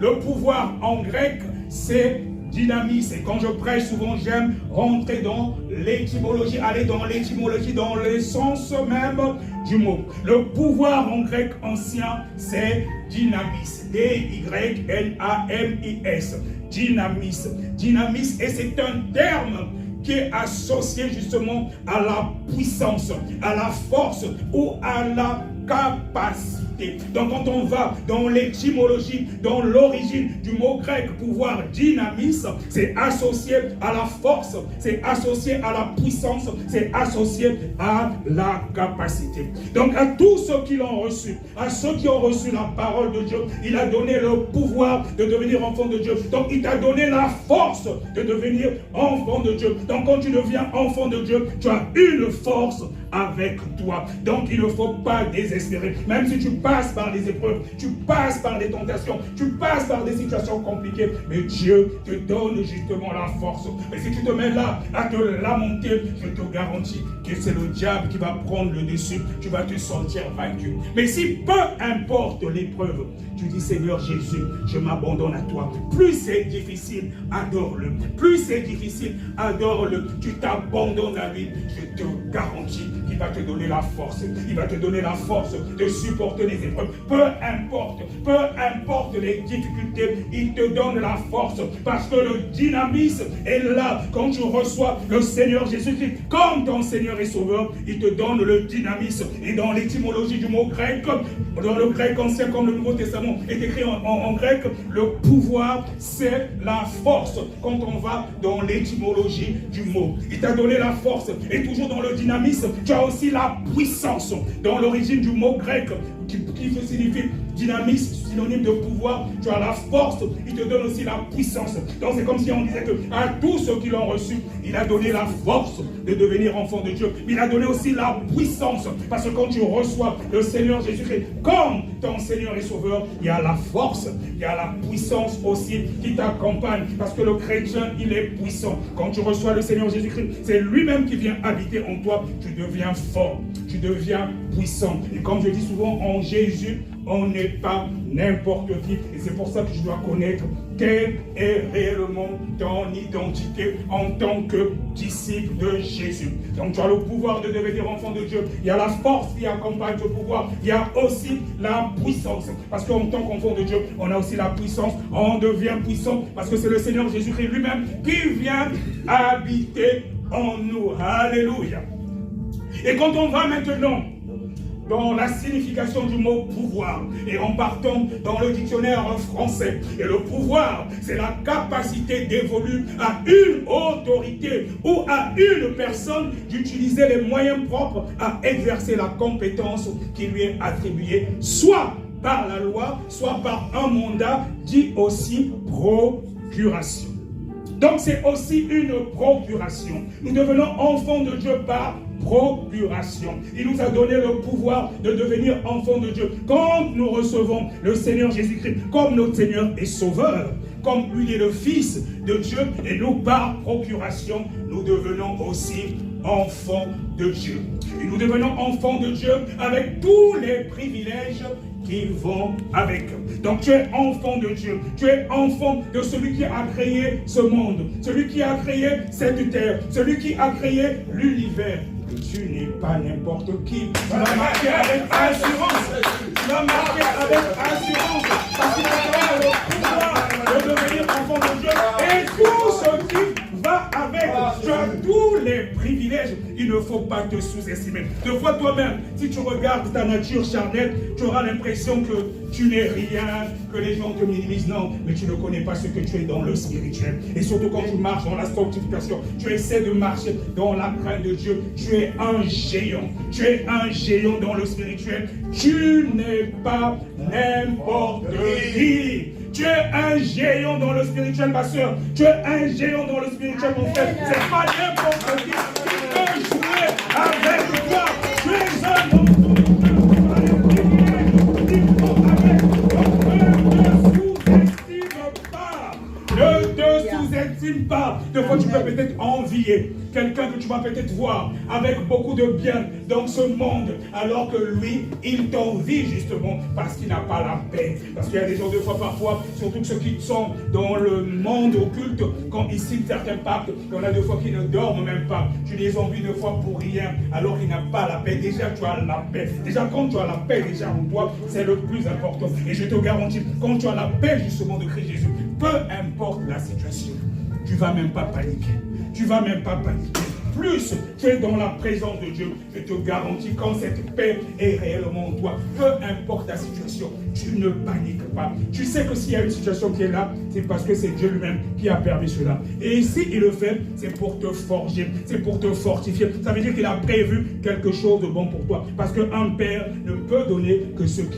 Le pouvoir en grec, c'est dynamis. Et quand je prêche, souvent j'aime rentrer dans l'étymologie, aller dans l'étymologie, dans le sens même du mot. Le pouvoir en grec ancien, c'est dynamis. D-Y-N-A-M-I-S. Dynamis. Dynamis, et c'est un terme qui est associé justement à la puissance, à la force ou à la capacité. Donc quand on va dans l'étymologie, dans l'origine du mot grec pouvoir, dynamis, c'est associé à la force, c'est associé à la puissance, c'est associé à la capacité. Donc à tous ceux qui l'ont reçu, à ceux qui ont reçu la parole de Dieu, il a donné le pouvoir de devenir enfant de Dieu. Donc il t'a donné la force de devenir enfant de Dieu. Donc quand tu deviens enfant de Dieu, tu as une force avec toi. Donc il ne faut pas désespérer. Même si tu passes par des épreuves, tu passes par des tentations, tu passes par des situations compliquées, mais Dieu te donne justement la force. Mais si tu te mets là à te lamenter, je te garantis que c'est le diable qui va prendre le dessus. Tu vas te sentir vaincu. Mais si peu importe l'épreuve, tu dis Seigneur Jésus, je m'abandonne à toi. Plus c'est difficile, adore-le. Plus c'est difficile, adore-le. Tu t'abandonnes à lui. Je te garantis qu'il va te donner la force. Il va te donner la force de supporter les épreuves. Peu importe les difficultés, il te donne la force. Parce que le dynamisme est là. Quand tu reçois le Seigneur Jésus-Christ comme ton Seigneur et Sauveur, il te donne le dynamisme. Et dans l'étymologie du mot grec, dans le grec ancien comme le Nouveau Testament est écrit en grec, le pouvoir c'est la force. Quand on va dans l'étymologie du mot, il t'a donné la force. Et toujours dans le dynamisme, tu as aussi la puissance. Dans l'origine du mot grec qui signifie dynamisme, synonyme de pouvoir, tu as la force, il te donne aussi la puissance. Donc c'est comme si on disait que à tous ceux qui l'ont reçu, il a donné la force de devenir enfant de Dieu. Il a donné aussi la puissance, parce que quand tu reçois le Seigneur Jésus-Christ comme ton Seigneur et Sauveur, il y a la force, il y a la puissance aussi qui t'accompagne, parce que le chrétien, il est puissant. Quand tu reçois le Seigneur Jésus-Christ, c'est lui-même qui vient habiter en toi, tu deviens fort, tu deviens puissant. Et comme je dis souvent, en Jésus, on n'est pas n'importe qui. Et c'est pour ça que je dois connaître quelle est réellement ton identité en tant que disciple de Jésus. Donc tu as le pouvoir de devenir enfant de Dieu. Il y a la force qui accompagne ce pouvoir. Il y a aussi la puissance. Parce qu'en tant qu'enfant de Dieu, on a aussi la puissance. On devient puissant parce que c'est le Seigneur Jésus-Christ lui-même qui vient habiter en nous. Alléluia. Et quand on va maintenant dans la signification du mot pouvoir, et en partant dans le dictionnaire français, et le pouvoir, c'est la capacité dévolue à une autorité ou à une personne d'utiliser les moyens propres à exercer la compétence qui lui est attribuée, soit par la loi, soit par un mandat, dit aussi procuration. Donc c'est aussi une procuration. Nous devenons enfants de Dieu par procuration. Il nous a donné le pouvoir de devenir enfants de Dieu. Quand nous recevons le Seigneur Jésus-Christ comme notre Seigneur et Sauveur, comme lui est le Fils de Dieu, et nous par procuration, nous devenons aussi enfants de Dieu. Et nous devenons enfants de Dieu avec tous les privilèges qui vont avec. Donc tu es enfant de Dieu, tu es enfant de celui qui a créé ce monde, celui qui a créé cette terre, celui qui a créé l'univers. Tu n'es pas n'importe qui. Tu l'as marqué avec assurance. Tu l'as marqué avec assurance. Parce qu'il a le pouvoir de devenir enfant de Dieu. Et tout ce qui va avec. Tu as tous les privilèges. Il ne faut pas te sous-estimer. De fois toi-même, si tu regardes ta nature charnelle, tu auras l'impression que tu n'es rien, que les gens te minimisent. Non, mais tu ne connais pas ce que tu es dans le spirituel. Et surtout quand tu marches dans la sanctification, tu essaies de marcher dans la crainte de Dieu. Tu es un géant. Tu es un géant dans le spirituel. Tu n'es pas n'importe qui. Tu es un géant dans le spirituel, ma soeur. Tu es un géant dans le spirituel, mon frère. C'est pas n'importe qui peut jouer avec toi. Tu es un homme. Ne te sous-estime pas. Des fois, tu peux peut-être envier quelqu'un que tu vas peut-être voir avec beaucoup de bien dans ce monde, alors que lui, il t'envie justement parce qu'il n'a pas la paix. Parce qu'il y a des gens, des fois, parfois, surtout ceux qui sont dans le monde occulte, quand ils citent certains pactes, il y en a des fois qui ne dorment même pas. Tu les envies deux fois pour rien, alors qu'il n'a pas la paix. Déjà, tu as la paix. Déjà, quand tu as la paix déjà en toi, c'est le plus important. Et je te garantis, quand tu as la paix justement de Christ Jésus, peu importe la situation, tu ne vas même pas paniquer. Tu ne vas même pas paniquer. Plus tu es dans la présence de Dieu, je te garantis, quand cette paix est réellement en toi, peu importe la situation, tu ne paniques pas. Tu sais que s'il y a une situation qui est là, c'est parce que c'est Dieu lui-même qui a permis cela. Et ici, il le fait, c'est pour te forger, c'est pour te fortifier. Ça veut dire qu'il a prévu quelque chose de bon pour toi. Parce qu'un père ne peut donner que ce qui